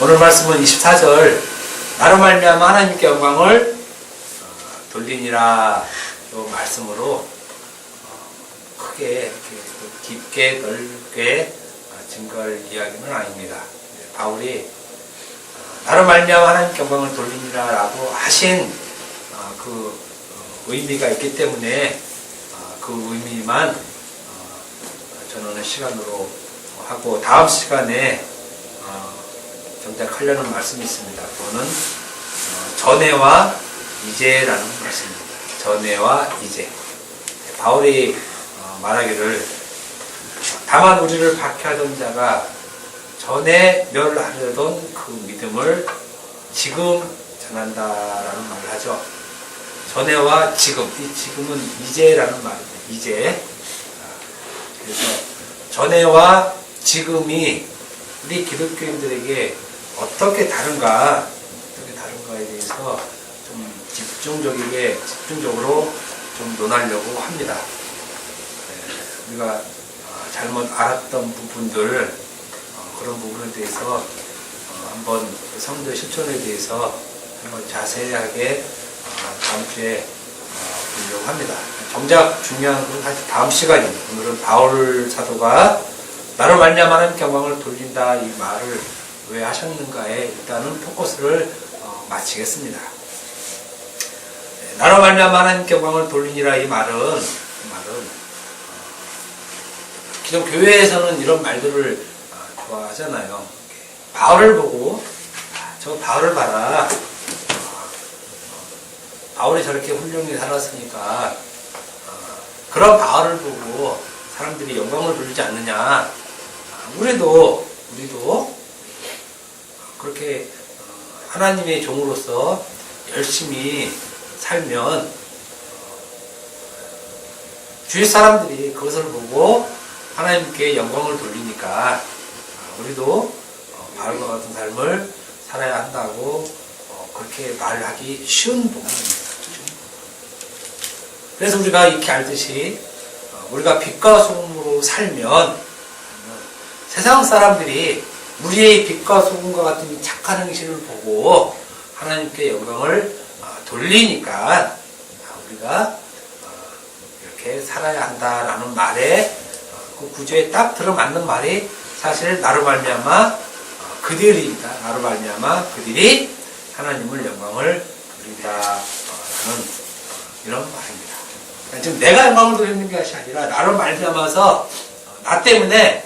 오늘 말씀은 24절 나로 말미암아 하나님께 영광을 돌리니라 이 말씀으로 크게 이렇게 깊게 넓게 증거할 이야기는 아닙니다. 바울이 나로 말미암아 하나님께 영광을 돌리니라 라고 하신 그 의미가 있기 때문에 그 의미만 전하는 시간으로 하고 다음 시간에 정작하려는 말씀이 있습니다. 그거는 전에와 이제라는 말씀입니다. 전에와 이제. 바울이 말하기를 다만 우리를 박해하던 자가 전에 멸하려던 그 믿음을 지금 전한다라는 말을 하죠. 전에와 지금, 이 지금은 이제라는 말입니다. 이제. 그래서 전에와 지금이 우리 기독교인들에게 어떻게 다른가에 대해서 좀 집중적으로 좀 논하려고 합니다. 우리가 잘못 알았던 부분들, 그런 부분에 대해서 한번 성도의 실천에 대해서 한번 자세하게 다음 주에 보려고 합니다. 정작 중요한 건 사실 다음 시간입니다. 오늘은 바울 사도가 나로 말미암아 하나님께 영광을 돌린다 이 말을 왜 하셨는가에 일단은 포커스를 마치겠습니다. 나로 말미암아 하나님께 영광을 돌리니라 이 말은 기존 교회에서는 이런 말들을 좋아하잖아요. 바울을 보고 저 바울을 봐라. 바울이 저렇게 훌륭히 살았으니까 그런 바울을 보고 사람들이 영광을 돌리지 않느냐. 우리도 그렇게 하나님의 종으로서 열심히 살면 주위 사람들이 그것을 보고 하나님께 영광을 돌리니까 우리도 바울과 같은 삶을 살아야 한다고 그렇게 말하기 쉬운 부분입니다. 그래서 우리가 이렇게 알듯이 우리가 빛과 소금으로 살면 세상 사람들이 우리의 빛과 소금과 같은 착한 행실을 보고 하나님께 영광을 돌리니까 우리가 이렇게 살아야 한다라는 말에 그 구조에 딱 들어맞는 말이 사실 나로 말미암아 그들입니다. 나로 말미암아 그들이 하나님을 영광을 돌린다라는 이런 말입니다. 그러니까 지금 내가 영광을 돌리는 것이 아니라 나로 말미암아서 나 때문에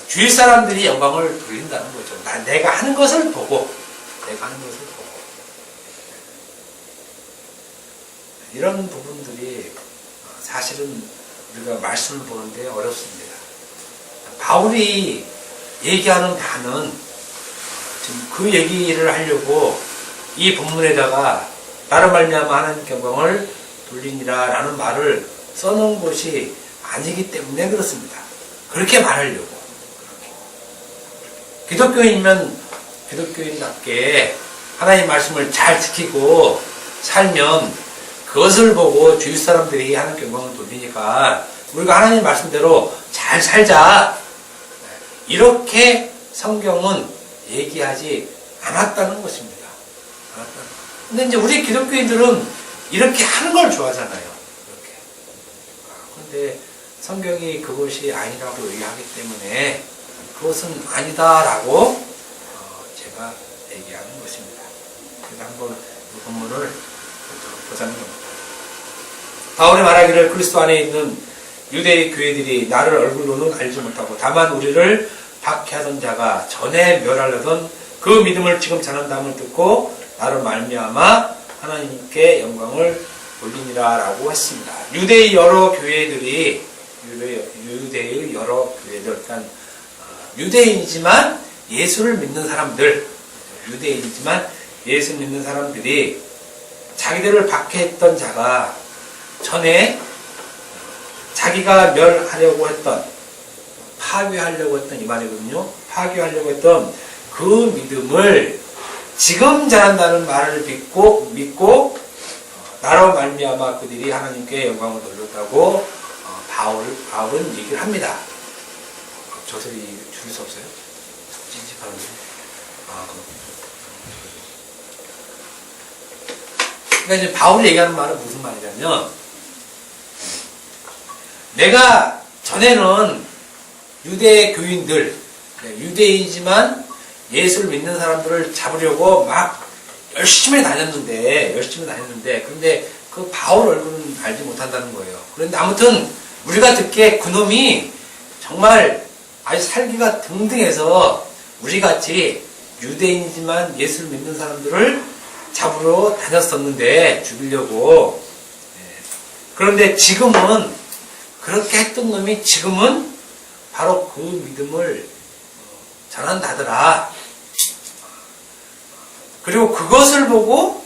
주위 사람들이 영광을 돌린다는 거죠. 내가 하는 것을 보고 이런 부분들이 사실은 우리가 말씀을 보는데 어렵습니다. 바울이 얘기하는 바는 지금 그 얘기를 하려고 이 본문에다가 나로 말미암아 하나님께 영광을 돌리니라 라는 말을 써놓은 것이 아니기 때문에 그렇습니다. 그렇게 말하려고. 기독교인이면 기독교인답게 하나님 말씀을 잘 지키고 살면 그것을 보고 주위 사람들이 하나님께 영광을 돌리니까 우리가 하나님 말씀대로 잘 살자. 이렇게 성경은 얘기하지 않았다는 것입니다. 근데 이제 우리 기독교인들은 이렇게 하는 걸 좋아하잖아요. 이렇게. 그런데 성경이 그것이 아니라고 얘기하기 때문에 그것은 아니다라고 제가 얘기하는 것입니다. 그래서 한번 이 본문을 보자는 겁니다. 바울이 말하기를 그리스도 안에 있는 유대의 교회들이 나를 얼굴로는 알지 못하고 다만 우리를 박해하던 자가 전에 멸하려던 그 믿음을 지금 전한다음을 듣고 나로 말미암아 하나님께 영광을 돌리니라 라고 했습니다. 유대의 여러 교회들, 그러니까 유대인이지만 예수를 믿는 사람들, 유대인이지만 예수 믿는 사람들이 자기들을 박해했던 자가 전에 자기가 멸하려고 했던, 파괴하려고 했던 이 말이거든요. 파괴하려고 했던 그 믿음을 지금 전한다는 말을 믿고 나로 말미암아 그들이 하나님께 영광을 돌렸다고 바울은 얘기를 합니다. 저 소리 줄일 수 없어요? 찝찝하는데. 그러니까 이제 바울이 얘기하는 말은 무슨 말이냐면, 내가 전에는 유대 교인들, 유대인이지만 예수를 믿는 사람들을 잡으려고 막 열심히 다녔는데, 근데 그 바울 얼굴은 알지 못한다는 거예요. 그런데 아무튼 우리가 듣기에 그놈이 정말 아주 살기가 등등해서 우리같이 유대인이지만 예수를 믿는 사람들을 잡으러 다녔었는데, 죽이려고. 그런데 지금은 그렇게 했던 놈이 지금은 바로 그 믿음을 전한다더라. 그리고 그것을 보고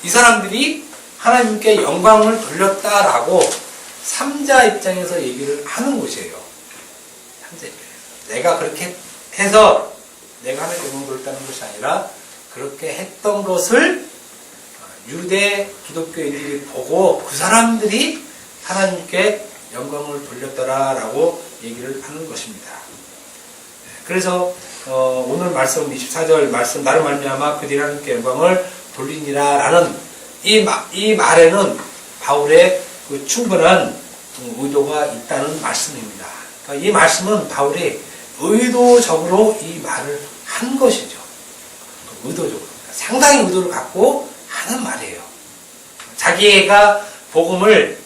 이 사람들이 하나님께 영광을 돌렸다라고 3자 입장에서 얘기를 하는 것이에요. 3자 입장에서. 내가 그렇게 해서 내가 하나님께 영광을 돌렸다는 것이 아니라 그렇게 했던 것을 유대 기독교인들이 보고 그 사람들이 하나님께 영광을 돌렸더라라고 얘기를 하는 것입니다. 그래서 오늘 말씀 24절 말씀 나로 말미암아 그들이 하나님께 영광을 돌리니라라는 이 말에는 바울의 그 충분한 의도가 있다는 말씀입니다. 그러니까 이 말씀은 바울이 의도적으로 이 말을 한 것이죠. 의도적으로. 상당히 의도를 갖고 하는 말이에요. 자기가 복음을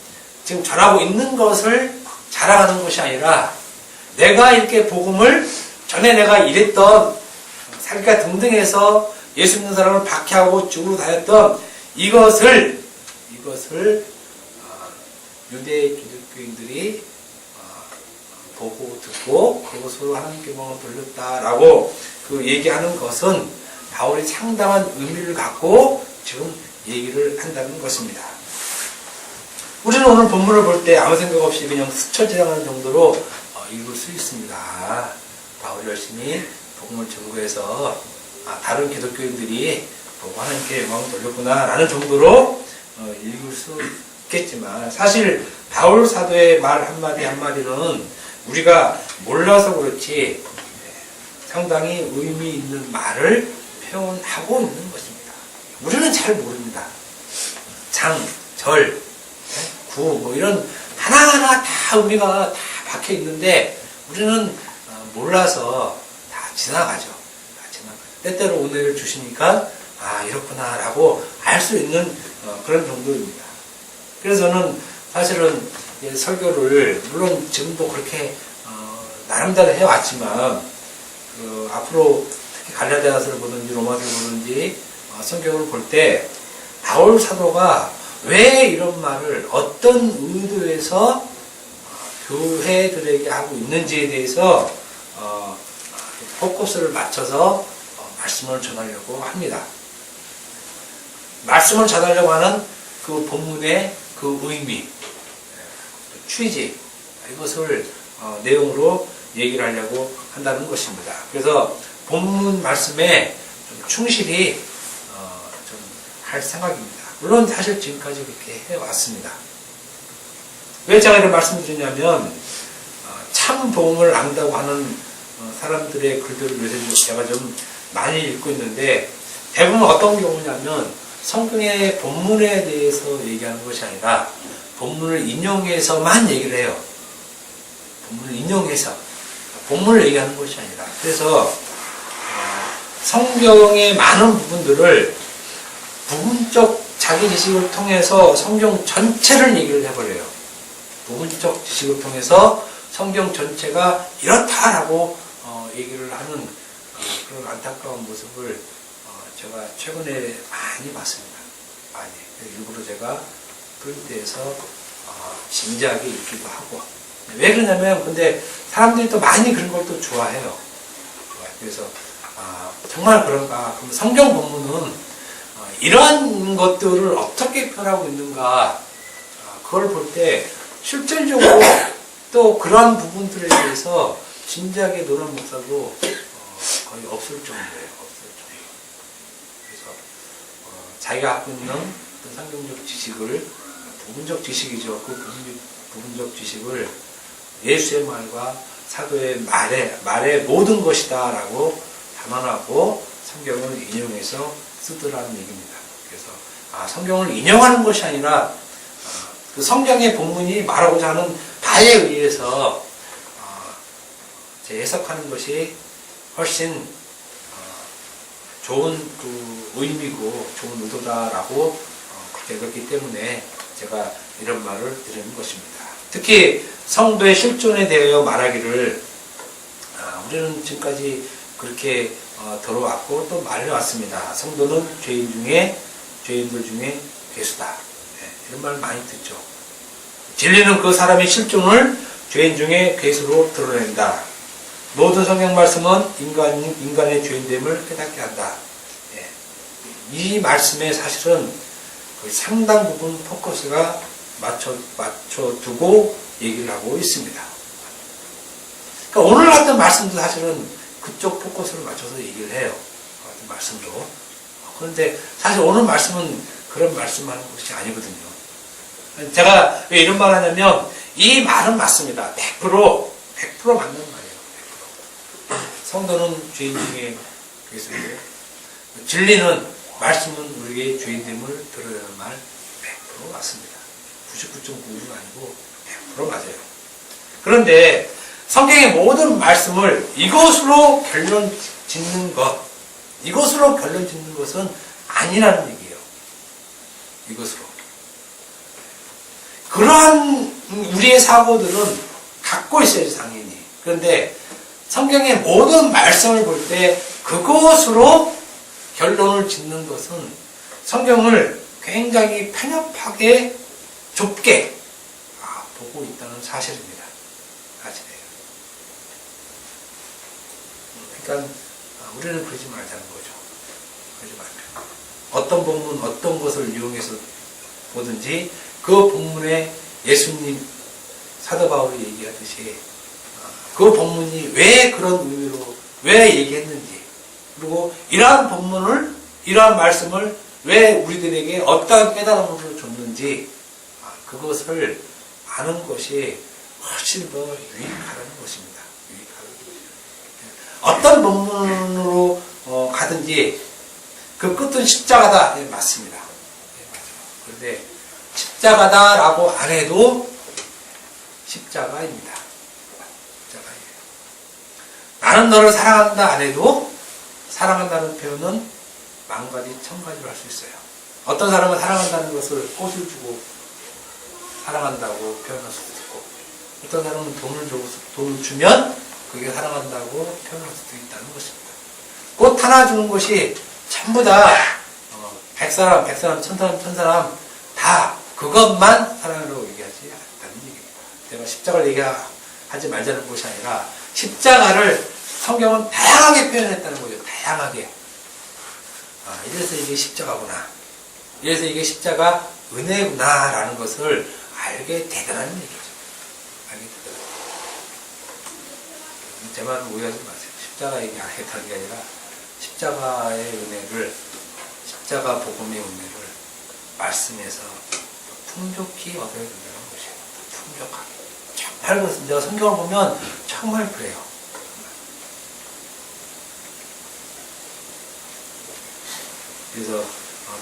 지금 전하고 있는 것을 자랑하는 것이 아니라 내가 이렇게 복음을 전에 내가 이랬던 살기가 등등해서 예수 믿는 사람을 박해하고 죽으러 다녔던 이것을 유대 기독교인들이 보고 듣고 그것으로 하나님께 영광을 돌렸다라고 그 얘기하는 것은 바울이 상당한 의미를 갖고 지금 얘기를 한다는 것입니다. 우리는 오늘 본문을 볼 때 아무 생각 없이 그냥 스쳐 지나가는 정도로 읽을 수 있습니다. 바울이 열심히 복음을 전구해서 다른 기독교인들이 보고 하나님께 영광을 돌렸구나 라는 정도로 읽을 수 있겠지만 사실 바울 사도의 말 한마디 한마디는 우리가 몰라서 그렇지 상당히 의미 있는 말을 표현하고 있는 것입니다. 우리는 잘 모릅니다. 장, 절, 구, 뭐 이런 하나하나 다 의미가 다 박혀 있는데 우리는 몰라서 다 지나가죠. 때때로 은혜를 주시니까 이렇구나 라고 알 수 있는 그런 정도입니다. 그래서 저는 사실은 설교를 물론 지금도 그렇게 나름대로 해왔지만 앞으로 특히 갈라디아서를 보든지 로마서를 보든지 성경을 볼 때 바울 사도가 왜 이런 말을 어떤 의도에서 교회들에게 하고 있는지에 대해서 포커스를 맞춰서 말씀을 전하려고 합니다. 말씀을 전하려고 하는 그 본문의 그 의미, 취지 이것을 내용으로 얘기를 하려고 한다는 것입니다. 그래서 본문 말씀에 좀 충실히 좀 할 생각입니다. 물론 사실 지금까지 그렇게 해왔습니다. 왜 제가 이런 말씀을 드리냐면 참 복음을 안다고 하는 사람들의 글들을 요새 제가 좀 많이 읽고 있는데 대부분 어떤 경우냐면 성경의 본문에 대해서 얘기하는 것이 아니라 본문을 인용해서만 얘기를 해요. 본문을 인용해서 본문을 얘기하는 것이 아니라 그래서 성경의 많은 부분들을 부분적 자기 지식을 통해서 성경 전체를 얘기를 해버려요. 부분적 지식을 통해서 성경 전체가 이렇다라고 얘기를 하는 그런 안타까운 모습을 제가 최근에 많이 봤습니다. 많이. 일부러 제가 프린트에서 진지하게 읽기도 하고. 왜 그러냐면 근데 사람들이 또 많이 그런 걸 또 좋아해요. 그래서 정말 그런가. 그럼 성경 본문은 이런 것들을 어떻게 표현하고 있는가 그걸 볼 때 실질적으로 또 그런 부분들에 대해서 진지하게 노는 목사도 거의 없을 정도예요. 그래서 자기가 갖고 있는 어떤 성경적 지식을 부분적 지식이죠. 그 부분적 지식을 예수의 말과 사도의 말의 모든 것이다 라고 담아놨고 성경을 인용해서 쓰더라는 얘기입니다. 그래서 성경을 인용하는 것이 아니라 그 성경의 본문이 말하고자 하는 바에 의해서 해석하는 것이 훨씬 좋은 그 의미고 좋은 의도다라고 그렇게 읽었기 때문에 제가 이런 말을 드리는 것입니다. 특히 성도의 실존에 대하여 말하기를 우리는 지금까지 그렇게 들어왔고 또 말해왔습니다. 성도는 죄인들 중에 괴수다. 이런 말 많이 듣죠. 진리는 그 사람의 실존을 죄인 중에 괴수로 드러낸다. 모든 성경 말씀은 인간의 죄인됨을 깨닫게 한다. 이 말씀에 사실은 상당 부분 포커스가 맞춰두고 얘기를 하고 있습니다. 그러니까 오늘 같은 말씀도 사실은 그쪽 포커스를 맞춰서 얘기를 해요. 같은 말씀도. 그런데 사실 오늘 말씀은 그런 말씀하는 것이 아니거든요. 제가 왜 이런 말 하냐면 이 말은 맞습니다. 100% 맞는 말이에요. 100%. 성도는 죄인 중에 괴수이고 진리는 말씀은 우리에게 죄인됨을 드러내는 말 100% 맞습니다. 99.9는 아니고 100% 맞아요. 그런데 성경의 모든 말씀을 이것으로 결론 짓는 것은 아니라는 얘기예요. 이것으로. 그러한 우리의 사고들은 갖고 있어야지, 당연히. 그런데 성경의 모든 말씀을 볼 때 그것으로 결론을 짓는 것은 성경을 굉장히 편협하게 좁게 보고 있다는 사실입니다. 사실이에요. 그러니까 우리는 그러지 말자는 거죠. 그러지 말자. 어떤 본문, 어떤 것을 이용해서 보든지 그 본문에 예수님, 사도 바울이 얘기하듯이 그 본문이 왜 그런 의미로 왜 얘기했는지, 그리고 이러한 본문을, 이러한 말씀을 왜 우리들에게 어떠한 깨달음으로 줬는지 그것을 아는 것이 훨씬 더 유익하다는 것입니다. 어떤 본문으로 가든지 그 끝은 십자가다. 네, 맞습니다. 네, 맞아요. 그런데 십자가다라고 안 해도 십자가입니다. 십자가예요. 나는 너를 사랑한다 안 해도 사랑한다는 표현은 만 가지, 천 가지로 할 수 있어요. 어떤 사람은 사랑한다는 것을 꽃을 주고 사랑한다고 표현할 수도 있고, 어떤 사람은 돈을 주면 그게 사랑한다고 표현할 수도 있다는 것입니다. 꽃 하나 주는 것이 전부 다 100사람, 1000사람 다 그것만 사랑으로 얘기하지 않다는 얘기입니다. 제가 십자가를 얘기하지 말자는 것이 아니라 십자가를 성경은 다양하게 표현했다는 거죠. 다양하게. 이래서 이게 십자가구나. 이래서 이게 십자가 은혜구나 라는 것을 알게 되더라는 얘기죠. 알게 되더라고요. 제 말은 오해하지 마세요. 십자가 얘기하겠다는 게 아니라 십자가의 은혜를, 십자가 복음의 은혜를 말씀에서 풍족히 얻어야 된다는 것이에요. 풍족하게. 정말 그렇습니다. 제가 성경을 보면 정말 그래요. 그래서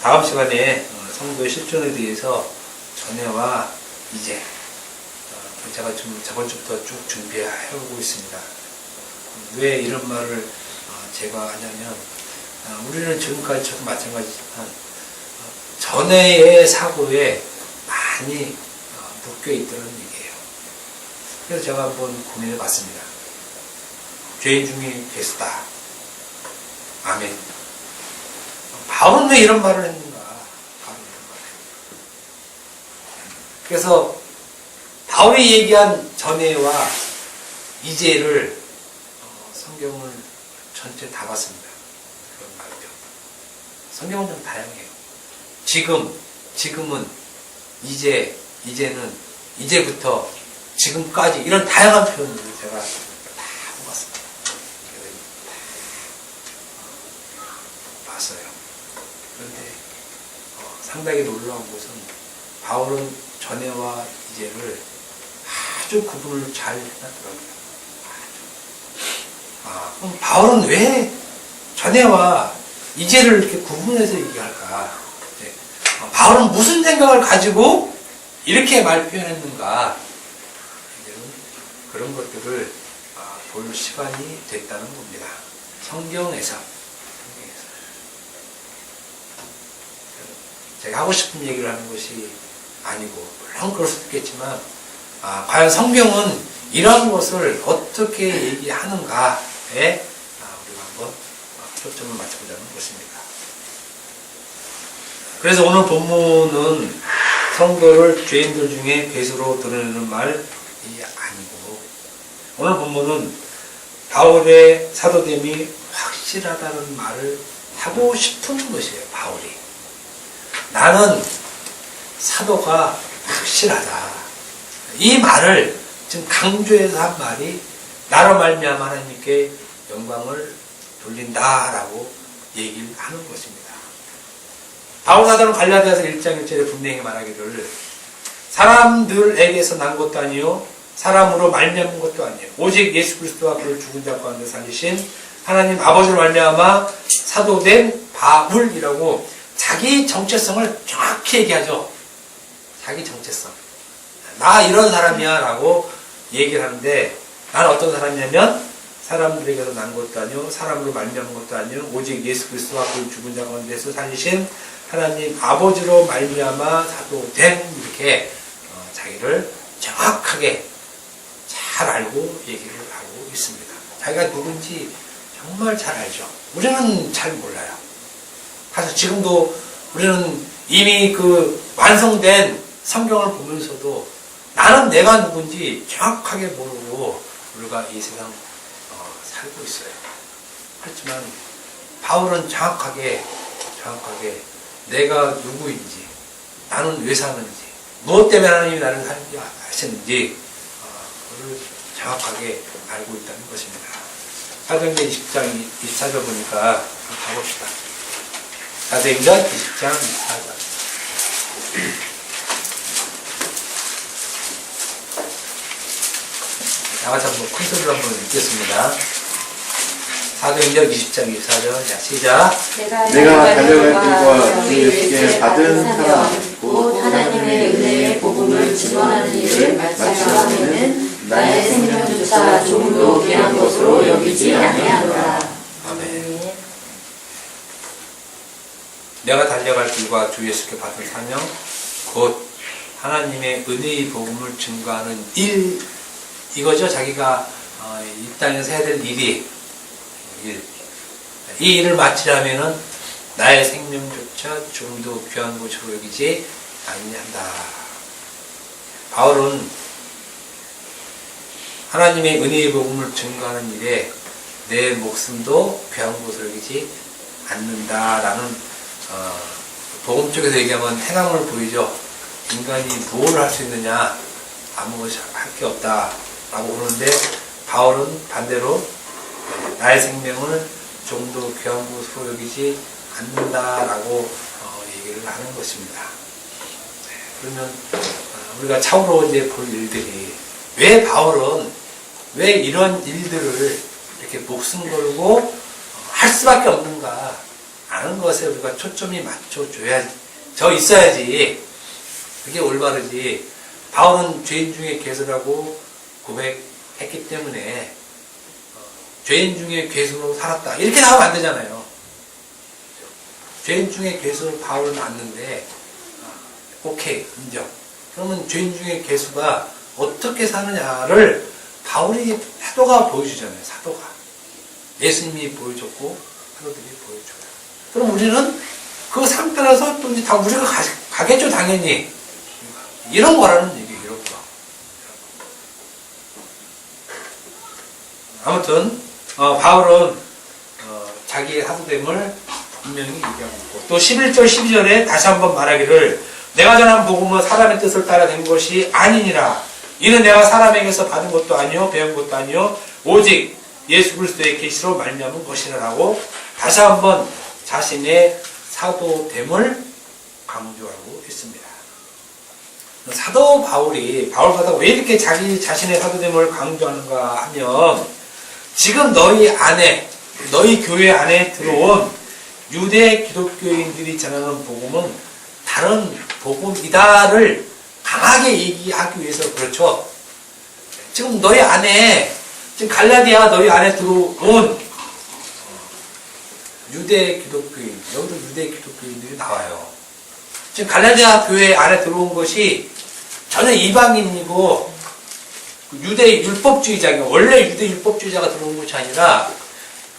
다음 시간에 성도의 실존에 대해서 전에와 이제 제가 좀 저번 주부터 쭉 준비해오고 있습니다. 왜 이런 말을 제가 하냐면 우리는 지금까지 저도 마찬가지지만 전에의 사고에 많이 묶여 있다는 얘기예요. 그래서 제가 한번 고민해 봤습니다. 죄인 중에 괴수다. 아멘. 바울은 왜 이런 말을 했는가? 그래서 바울이 얘기한 전에와 이제를 성경을 전체 다 봤습니다. 그런 말이죠. 성경은 좀 다양해요. 지금은, 이제는, 이제부터, 지금까지 이런 다양한 표현들을 제가 다 뽑았습니다. 봤어요. 그런데 상당히 놀라운 것은 바울은 전에와 이제를 아주 구분을 잘 해놨더라고요. 그럼 바울은 왜 전에와 이제를 이렇게 구분해서 얘기할까? 바울은 무슨 생각을 가지고 이렇게 말 표현했는가? 이제는 그런 것들을 볼 시간이 됐다는 겁니다. 성경에서. 제가 하고 싶은 얘기를 하는 것이 아니고, 물론 그럴 수도 있겠지만, 과연 성경은 이런 것을 어떻게 얘기하는가에 우리가 한번 초점을 맞춰보자는 것입니다. 그래서 오늘 본문은 성도를 죄인들 중에 괴수로 드러내는 말이 아니고, 오늘 본문은 바울의 사도됨이 확실하다는 말을 하고 싶은 것이에요. 바울이. 나는 사도가 확실하다. 이 말을 지금 강조해서 한 말이 나로 말미암아 하나님께 영광을 돌린다라고 얘기를 하는 것입니다. 바울 사도는 갈라디아서 1장 1절에 분명히 말하기를 사람들에게서 난 것도 아니요 사람으로 말미암은 것도 아니에요. 오직 예수 그리스도와 그를 죽은 자 가운데 살리신 하나님 아버지로 말미암아 사도된 바울이라고 자기 정체성을 정확히 얘기하죠. 자기 정체성. 나 이런 사람이야 라고 얘기를 하는데, 나는 어떤 사람이냐면 사람들에게서 난 것도 아니요 사람으로 말미암은 것도 아니요 오직 예수 그리스도와 그를 죽은 자 가운데서 살리신 하나님 아버지로 말미암아 사도된, 이렇게 자기를 정확하게 잘 알고 얘기를 하고 있습니다. 자기가 누군지 정말 잘 알죠. 우리는 잘 몰라요. 사실 지금도 우리는 이미 그 완성된 성경을 보면서도 나는 내가 누군지 정확하게 모르고 우리가 이 세상 살고 있어요. 그렇지만 바울은 정확하게 내가 누구인지, 나는 왜 사는지, 무엇 때문에 하나님이 나를 살게 하셨는지 그걸 정확하게 알고 있다는 것입니다. 사도행전 20장 24절 보니까 가봅시다. 사도행전 20장 24절. 다같이 한번 큰 소리로 한번 읽겠습니다. 사도행전 20장 24절. 자, 시작. 내가 달려갈 길과 주 예수께 받은 사랑 곧 하나님의 은혜의 복음을 증언하는 일을 마치려면 나의 생명조차 조금도 귀한 것으로 여기지 아니하노라. 아멘. 내가 달려갈 길과 주 예수께 받은 사명 곧 하나님의 은혜의 복음을 증거하는 일, 이거죠. 자기가 이 땅에서 해야 될 일이 이 일을 마치려면은 나의 생명조차 조금도 귀한 것으로 여기지 아니한다. 바울은 하나님의 은혜의 복음을 증거하는 일에 내 목숨도 귀한 것으로 여기지 않는다라는 복음 쪽에서 얘기하면 행함을 보이죠. 인간이 무엇을 할 수 있느냐, 아무것이 할 게 없다라고 보는데, 바울은 반대로 나의 생명을 좀 더 귀한 것으로 여기지 않는다라고 얘기를 하는 것입니다. 그러면 우리가 차후로 이제 볼 일들이, 왜 바울은 왜 이런 일들을 이렇게 목숨 걸고 할 수밖에 없는가 하는 것에 우리가 초점이 맞춰져 있어야지 그게 올바르지. 바울은 죄인 중에 괴수라고 고백했기 때문에 죄인 중에 괴수로 살았다 이렇게 나오면 안 되잖아요. 죄인 중에 괴수로 바울은 맞는데 오케이, 인정. 그러면 죄인 중에 괴수가 어떻게 사느냐를 바울이 사도가 보여주잖아요. 사도가. 예수님이 보여줬고 사도들이 보여줘요. 그럼 우리는 그 삶 따라서 또 이제 다 우리가 가겠죠, 당연히. 이런 거라는 얘기예요, 이런 거. 아무튼 바울은 자기의 사도됨을 분명히 얘기하고 있고, 또 11절 12절에 다시 한번 말하기를 내가 전한 복음은 사람의 뜻을 따라 된 것이 아니니라. 이는 내가 사람에게서 받은 것도 아니요 배운 것도 아니요 오직 예수 그리스도의 계시로 말미암은 것이라고 다시 한번 자신의 사도됨을 강조하고 있습니다. 사도 바울이, 바울 사도가 왜 이렇게 자기 자신의 사도됨을 강조하는가 하면, 지금 너희 안에 너희 교회 안에 들어온 유대 기독교인들이 전하는 복음은 다른 복음이다를 강하게 얘기하기 위해서 그렇죠. 지금 너희 안에, 지금 갈라디아 너희 안에 들어온 유대 기독교인, 여기도 유대 기독교인들이 나와요. 지금 갈라디아 교회 안에 들어온 것이 전혀 이방인이고 유대 율법주의자가, 원래 유대 율법주의자가 들어온 것이 아니라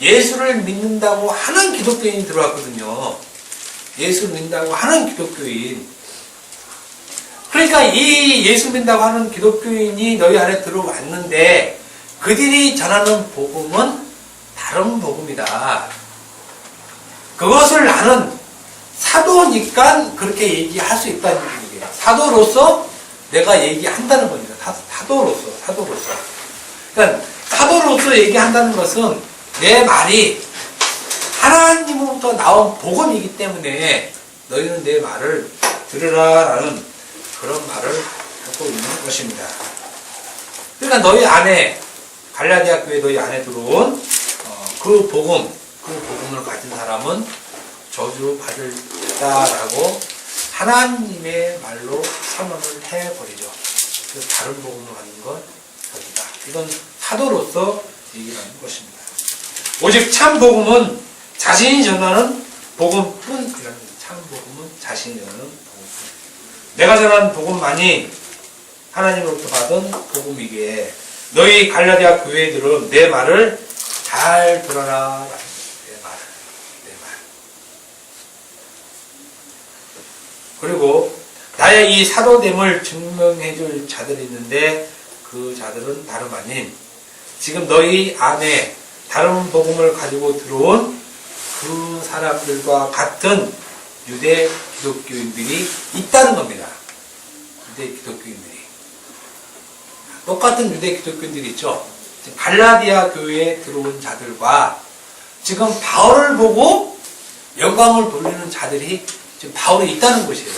예수를 믿는다고 하는 기독교인이 들어왔거든요. 예수를 믿는다고 하는 기독교인. 그러니까 이 예수 믿는다고 하는 기독교인이 너희 안에 들어왔는데 그들이 전하는 복음은 다른 복음이다. 그것을 나는 사도니까 그렇게 얘기할 수 있다는 얘기예요. 사도로서 내가 얘기한다는 겁니다. 사도로서. 그러니까 사도로서 얘기한다는 것은 내 말이 하나님으로부터 나온 복음이기 때문에 너희는 내 말을 들으라라는 그런 말을 하고 있는 것입니다. 그러니까 너희 안에, 갈라디아 교회 너희 안에 들어온 그 복음을 가진 사람은 저주받을 자라고 하나님의 말로 선언을 해버리죠. 그래서 다른 복음을 가진 건 저주다. 이건 사도로서 얘기를 하는 것입니다. 오직 참 복음은 자신이 전하는 복음뿐이라는, 참 복음은 자신이 전하는 복음뿐. 내가 전한 복음만이 하나님으로부터 받은 복음이기에 너희 갈라디아 교회들은 내 말을 잘 들어라. 내 말. 그리고 나의 이 사도됨을 증명해줄 자들이 있는데 그 자들은 다름 아닌 지금 너희 안에 다른 복음을 가지고 들어온 그 사람들과 같은 유대 기독교인들이 있다는 겁니다. 유대 기독교인들이. 똑같은 유대 기독교인들이 있죠. 갈라디아 교회에 들어온 자들과 지금 바울을 보고 영광을 돌리는 자들이 지금 바울이 있다는 것이에요.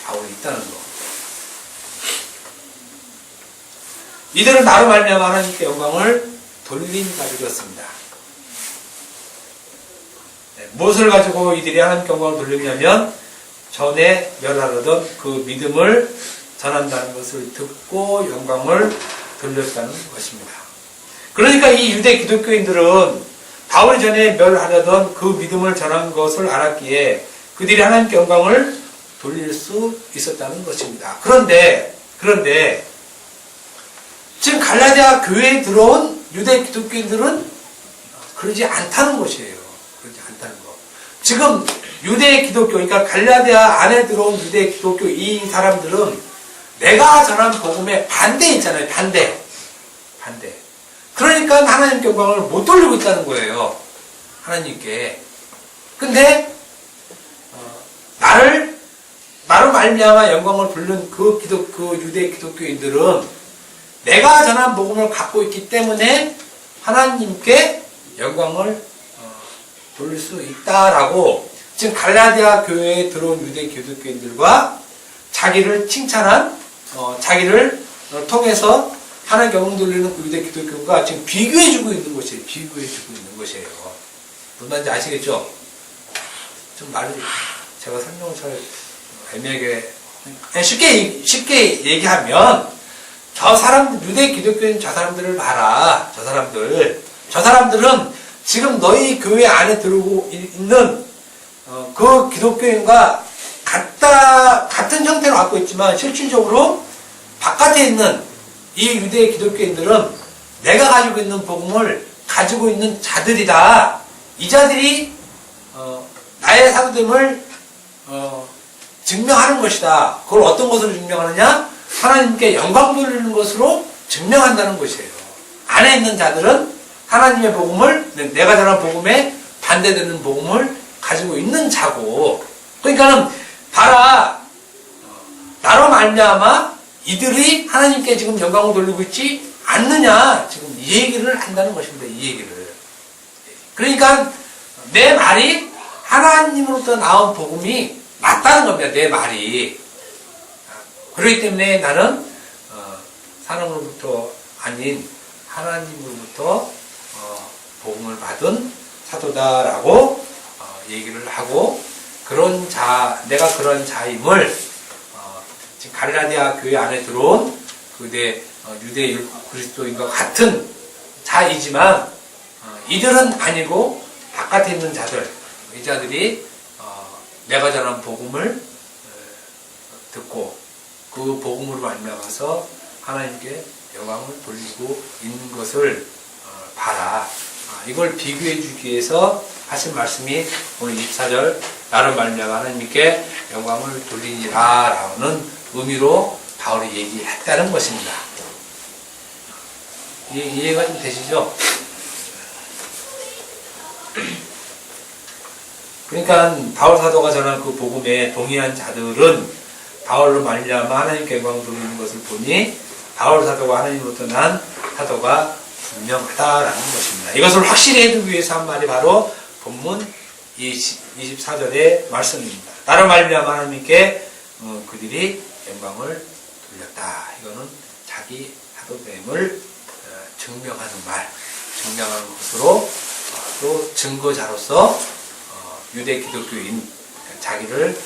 바울이 있다는 거. 이들은 나로 말미암아 하나님께 영광을 돌린 자들이었습니다. 무엇을 가지고 이들이 하나님께 영광을 돌렸냐면 전에 멸하려던 그 믿음을 전한다는 것을 듣고 영광을 돌렸다는 것입니다. 그러니까 이 유대 기독교인들은 바울이 전에 멸하려던 그 믿음을 전한 것을 알았기에 그들이 하나님께 영광을 돌릴 수 있었다는 것입니다. 그런데 지금 갈라디아 교회에 들어온 유대 기독교인들은 그러지 않다는 것이에요. 그러지 않다는 거. 지금 유대 기독교, 그러니까 갈라디아 안에 들어온 유대 기독교 이 사람들은 내가 전한 복음에 반대 있잖아요. 반대. 그러니까 하나님께 영광을 못 돌리고 있다는 거예요. 하나님께. 근데 나로 말미암아 영광을 돌린 그 유대 기독교인들은 내가 전한 복음을 갖고 있기 때문에 하나님께 영광을 돌릴 수 있다라고 지금 갈라디아 교회에 들어온 유대 기독교인들과 자기를 칭찬한 자기를 통해서 하나님께 영광 돌리는 그 유대 기독교가 지금 비교해주고 있는 것이에요. 무슨 말인지 아시겠죠? 좀 말을 제가 설명을 잘 애매하게 쉽게 얘기하면 저 사람들, 유대 기독교인 저 사람들을 봐라. 저 사람들은 지금 너희 교회 안에 들어오고 있는 그 기독교인과 같은 형태로 갖고 있지만 실질적으로 바깥에 있는 이 유대 기독교인들은 내가 가지고 있는 복음을 가지고 있는 자들이다. 이 자들이 나의 사도됨을 증명하는 것이다. 그걸 어떤 것으로 증명하느냐? 하나님께 영광 돌리는 것으로 증명한다는 것이에요. 안에 있는 자들은 하나님의 복음을, 내가 전한 복음에 반대되는 복음을 가지고 있는 자고, 그러니까는 봐라, 나로 말미암아 이들이 하나님께 지금 영광을 돌리고 있지 않느냐, 지금 이 얘기를 한다는 것입니다. 이 얘기를. 그러니까 내 말이 하나님으로부터 나온 복음이 맞다는 겁니다. 내 말이. 그렇기 때문에 나는 사람으로부터 아닌 하나님으로부터 복음을 받은 사도다라고 얘기를 하고, 그런 내가 그런 자임을 지금 갈라디아 교회 안에 들어온 그대 유대 그리스도인과 같은 자이지만 이들은 아니고 바깥에 있는 자들, 이 자들이 내가 전한 복음을 듣고 그 복음으로 말미암아서 하나님께 영광을 돌리고 있는 것을 봐라. 이걸 비교해 주기 위해서 하신 말씀이 오늘 24절 나를 말미암아 하나님께 영광을 돌리니라 라는 의미로 바울이 얘기했다는 것입니다. 이해가 좀 되시죠? 그러니까 바울 사도가 전한 그 복음에 동의한 자들은 바울로 말미암아 하나님께 영광을 돌리는 것을 보니 바울 사도가 하나님으로부터 난 사도가 분명하다라는 것입니다. 이것을 확실히 해두기 위해서 한 말이 바로 본문 24절의 말씀입니다. 나로 말미암아 하나님께 그들이 영광을 돌렸다. 이거는 자기 사도됨을 증명하는 말, 증명하는 것으로 또 증거자로서 유대 기독교인 자기를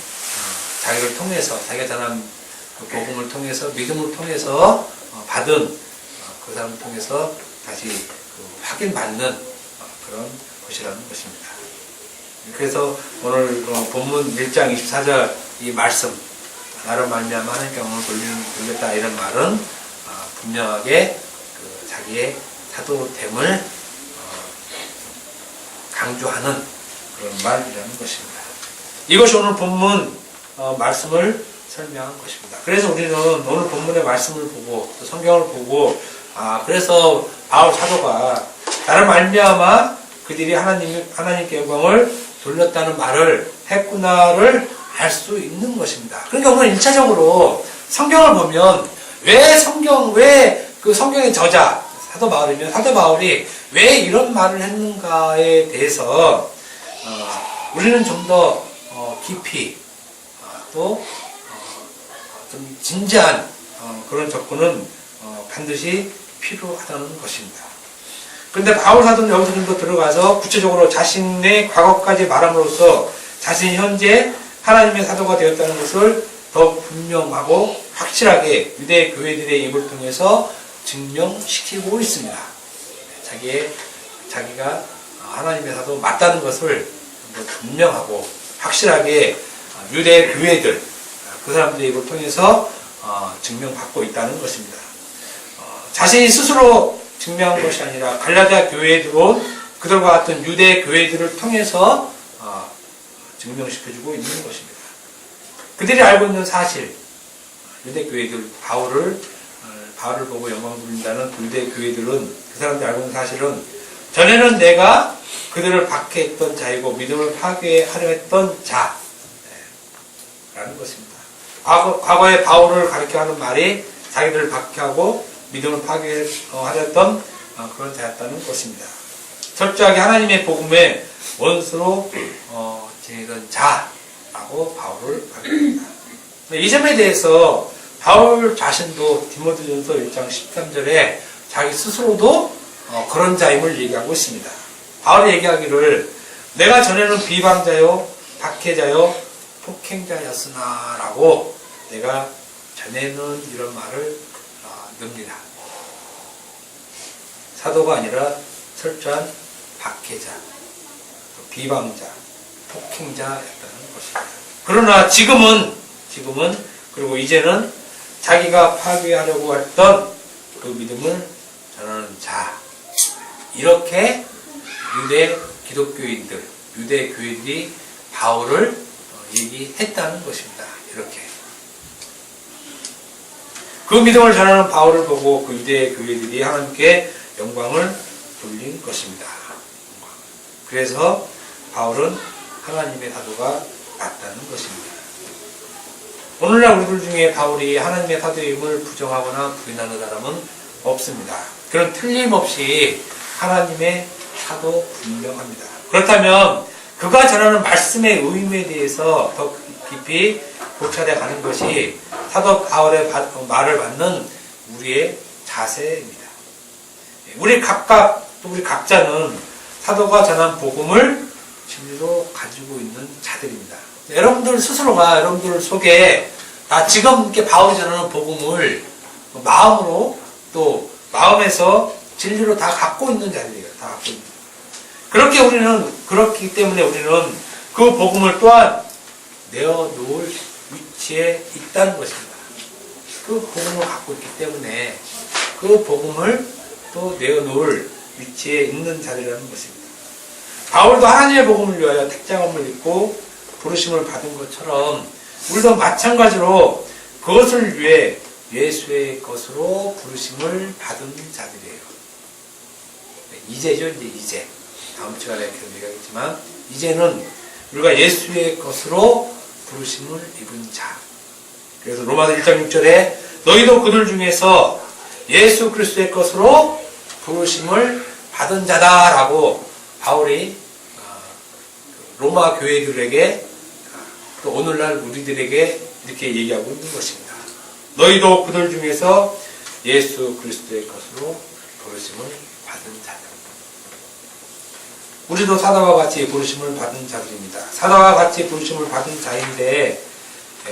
통해서 자기가 전한 그 복음을 통해서 믿음을 통해서 받은 그 사람을 통해서 다시 확인받는 그런 것이라는 것입니다. 그래서 오늘 본문 1장 24절 이 말씀 나로 말미암아 하나님께 영광을 돌렸다 이런 말은 분명하게 자기의 사도됨을 강조하는 그런 말이라는 것입니다. 이것이 오늘 본문 말씀을 설명한 것입니다. 그래서 우리는 오늘 본문의 말씀을 보고 또 성경을 보고 그래서 바울 사도가 나를 말미암아 그들이 하나님께 영광을 돌렸다는 말을 했구나를 알 수 있는 것입니다. 그러니까 우리는 1차적으로 성경을 보면 왜 그 성경의 저자 사도 바울이면 사도 바울이 왜 이런 말을 했는가에 대해서 우리는 좀 더 깊이 또 좀 진지한 그런 접근은 반드시 필요하다는 것입니다. 그런데 바울 사도는 여기서 좀 더 들어가서 구체적으로 자신의 과거까지 말함으로써 자신이 현재 하나님의 사도가 되었다는 것을 더 분명하고 확실하게 유대 교회들의 입을 통해서 증명시키고 있습니다. 자기가 하나님의 사도 맞다는 것을 분명하고 확실하게 유대 교회들 그 사람들의 입을 통해서 증명받고 있다는 것입니다. 자신이 스스로 증명한 것이 아니라 갈라디아 교회에 들어온 그들과 같은 유대 교회들을 통해서 증명시켜주고 있는 것입니다. 그들이 알고 있는 사실, 유대 교회들 바울을 보고 영광 돌린다는 유대 교회들은 그 사람들이 알고 있는 사실은 전에는 내가 그들을 박해했던 자이고 믿음을 파괴하려 했던 자라는 것입니다. 과거에 바울을 가리켜 하는 말이 자기들을 박해하고 믿음을 파괴하려 했던 그런 자였다는 것입니다. 철저하게 하나님의 복음의 원수로 지내던 자라고 바울을 가리킵니다. 이 점에 대해서 바울 자신도 디모데전서 1장 13절에 자기 스스로도 그런 자임을 얘기하고 있습니다. 바울이 얘기하기를 내가 전에는 비방자요 박해자요 폭행자였으나 라고 내가 전에는 이런 말을 넣습니다. 사도가 아니라 철저한 박해자, 비방자, 폭행자였다는 것입니다. 그러나 지금은 그리고 이제는 자기가 파괴하려고 했던 그 믿음을 전하는 자, 이렇게 유대 기독교인들, 유대 교인들이 바울을 얘기했다는 것입니다. 이렇게 그 믿음을 전하는 바울을 보고 그 유대 교인들이 하나님께 영광을 돌린 것입니다. 그래서 바울은 하나님의 사도가 맞다는 것입니다. 오늘날 우리들 중에 바울이 하나님의 사도임을 부정하거나 부인하는 사람은 없습니다. 그런 틀림없이 하나님의 사도 분명합니다. 그렇다면 그가 전하는 말씀의 의미에 대해서 더 깊이 고찰해 가는 것이 사도 바울의 말을 받는 우리의 자세입니다. 우리 각자는 사도가 전한 복음을 진리로 가지고 있는 자들입니다. 여러분들 스스로가 여러분들 속에 지금 이렇게 바울이 전하는 복음을 마음으로 또 마음에서 진리로 다 갖고 있는 자들이에요. 다 갖고 있는. 그렇기 때문에 우리는 그 복음을 또한 내어놓을 위치에 있다는 것입니다. 그 복음을 갖고 있기 때문에 그 복음을 또 내어놓을 위치에 있는 자들이라는 것입니다. 바울도 하나님의 복음을 위하여 택장함을 입고 부르심을 받은 것처럼 우리도 마찬가지로 그것을 위해 예수의 것으로 부르심을 받은 자들이에요. 이제죠, 이제. 다음 시간에 계속 얘기하겠지만, 이제는 우리가 예수의 것으로 부르심을 입은 자. 그래서 로마서 1장 6절에 너희도 그들 중에서 예수 그리스도의 것으로 부르심을 받은 자다라고 바울이 로마 교회들에게 또 오늘날 우리들에게 이렇게 얘기하고 있는 것입니다. 너희도 그들 중에서 예수 그리스도의 것으로 부르심을 받은 자다. 우리도 사도와 같이 부르심을 받은 자들입니다. 사도와 같이 부르심을 받은 자인데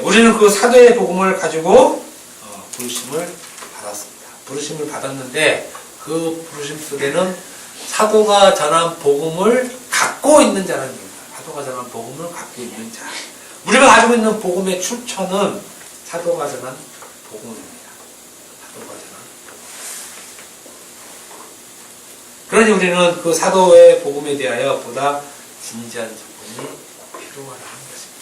우리는 그 사도의 복음을 가지고 부르심을 받았습니다. 부르심을 받았는데 그 부르심 속에는 사도가 전한 복음을 갖고 있는 자라는 겁니다. 사도가 전한 복음을 갖고 있는 자. 우리가 가지고 있는 복음의 출처는 사도가 전한 복음입니다. 사도가 전한 복음. 그러니 우리는 그 사도의 복음에 대하여 보다 진지한 접근이 필요하다는 것입니다.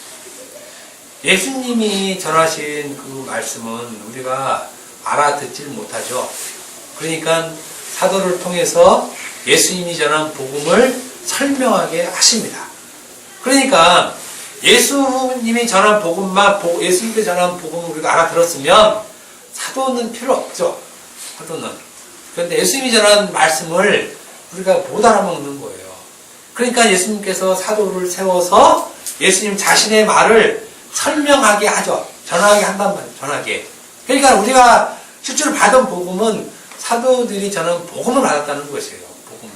예수님이 전하신 그 말씀은 우리가 알아듣질 못하죠. 그러니까 사도를 통해서 예수님이 전한 복음을 설명하게 하십니다. 그러니까 예수님이 전한 복음만, 예수님께 전한 복음을 우리가 알아들었으면 사도는 필요 없죠. 사도는. 그런데 예수님이 전한 말씀을 우리가 못 알아먹는 거예요. 그러니까 예수님께서 사도를 세워서 예수님 자신의 말을 설명하게 하죠. 전하게 한단 말이에요. 전하게. 그러니까 우리가 실제로 받은 복음은 사도들이 전한 복음을 받았다는 것이에요. 복음을.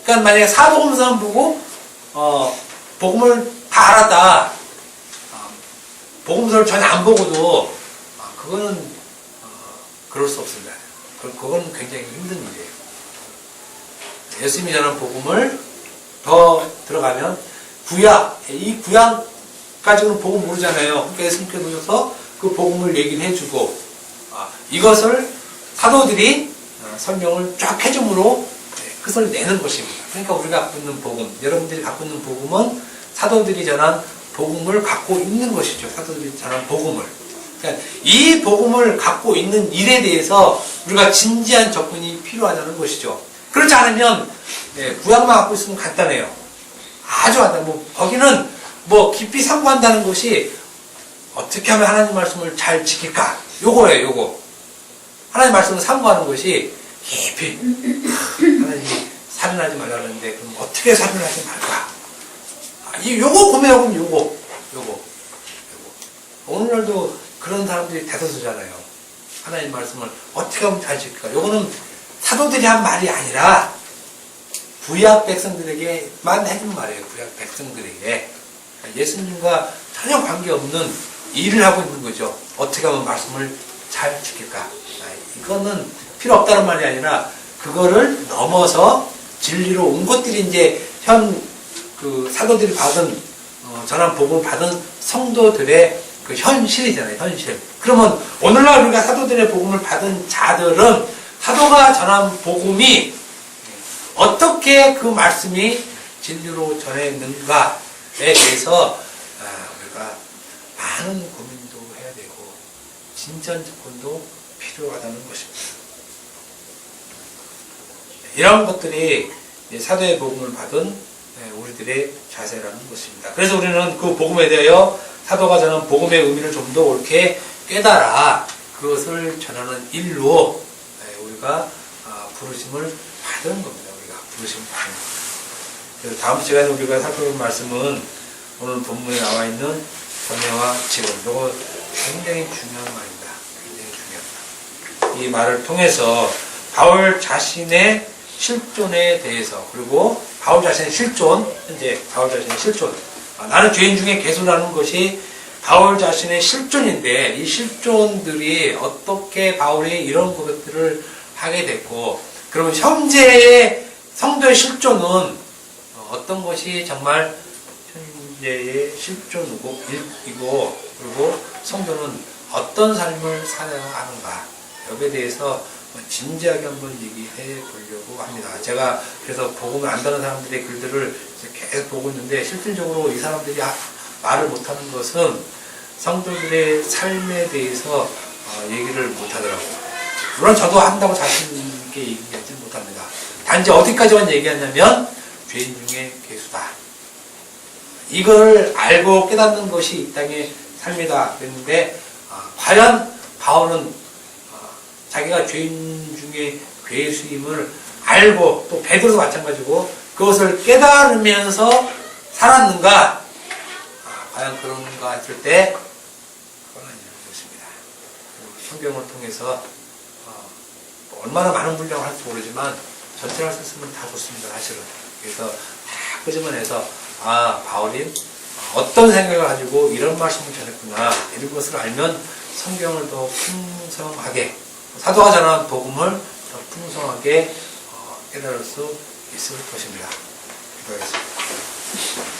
그러니까 만약에 사복음서만 보고 복음을 다 알았다. 복음서를 전혀 안 보고도 그거는 그럴 수 없습니다. 그건 굉장히 힘든 일이에요. 예수님이 전한 복음을 더 들어가면 이 구약 가지고는 복음 모르잖아요. 그러니까 예수님께서 오셔서 그 복음을 얘기를 해주고 이것을 사도들이 설명을 쫙 해줌으로 그것을 내는 것입니다. 그러니까 우리가 갖고 있는 복음, 여러분들이 갖고 있는 복음은 사도들이 전한 복음을 갖고 있는 것이죠. 사도들이 전한 복음을. 그러니까 이 복음을 갖고 있는 일에 대해서 우리가 진지한 접근이 필요하다는 것이죠. 그렇지 않으면 구약만 갖고 있으면 간단해요. 아주 간단해. 거기는 깊이 상고한다는 것이 어떻게 하면 하나님 말씀을 잘 지킬까? 요거예요, 요거. 하나님 말씀을 상고하는 것이 깊이 하나님이 살인하지 말라 그러는데 그럼 어떻게 살인하지 말까? 요거 고민하고 요거. 오늘날도 그런 사람들이 대다수잖아요. 하나님 말씀을 어떻게 하면 잘 지킬까? 요거는 사도들이 한 말이 아니라 구약 백성들에게만 해준 말이에요. 구약 백성들에게. 예수님과 전혀 관계없는 일을 하고 있는 거죠. 어떻게 하면 말씀을 잘 지킬까? 이거는 필요 없다는 말이 아니라 그거를 넘어서 진리로 온 것들이 이제 그 사도들이 받은 전한 복음을 받은 성도들의 그 현실이잖아요. 현실. 그러면 오늘날 우리가 사도들의 복음을 받은 자들은 사도가 전한 복음이 어떻게 그 말씀이 진리로 전해있는가에 대해서 우리가 많은 고민도 해야 되고 진지한 접근도 필요하다는 것입니다. 이런 것들이 사도의 복음을 받은 우리들의 자세라는 것입니다. 그래서 우리는 그 복음에 대하여 사도가 전한 복음의 의미를 좀 더 옳게 깨달아 그것을 전하는 일로 우리가 부르심을 받은 겁니다. 우리가 부르심을 받은 겁니다. 그래서 다음 시간에 우리가 살펴볼 말씀은 오늘 본문에 나와 있는 번뇌와 지금 이거 굉장히 중요한 말입니다. 굉장히 중요합니다. 이 말을 통해서 바울 자신의 실존에 대해서, 그리고 바울 자신의 실존, 현재 바울 자신의 실존, 나는 죄인 중에 괴수라는 것이 바울 자신의 실존인데, 이 실존들이 어떻게 바울이 이런 것들을 하게 됐고, 그러면 현재의 성도의 실존은 어떤 것이 정말 현재의 실존이고, 그리고 성도는 어떤 삶을 살아야 하는가, 여기에 대해서 진지하게 한번 얘기해 보려고 합니다. 제가 그래서 복음을 안다는 사람들의 글들을 계속 보고 있는데, 실질적으로 이 사람들이 말을 못하는 것은 성도들의 삶에 대해서 얘기를 못하더라고요. 물론 저도 한다고 자신 있게 얘기하지 못합니다. 단지 어디까지만 얘기하냐면 죄인 중에 괴수다, 이걸 알고 깨닫는 것이 이 땅의 삶이다 그랬는데, 과연 바울은 자기가 죄인 중에 괴수임을 알고, 또 베드로도 마찬가지고 그것을 깨달으면서 살았는가? 과연 그런가 했을 때 그건 아니라고 했습니다. 성경을 통해서 얼마나 많은 분량을 할지 모르지만 전체를 할 수 있으면 다 좋습니다, 사실은. 그래서 다 끄집어내서 바울이 어떤 생각을 가지고 이런 말씀을 전했구나, 이런 것을 알면 성경을 더 풍성하게, 사도가 전한 복음을 더 풍성하게 깨달을 수 있을 것입니다. 기도하겠습니다.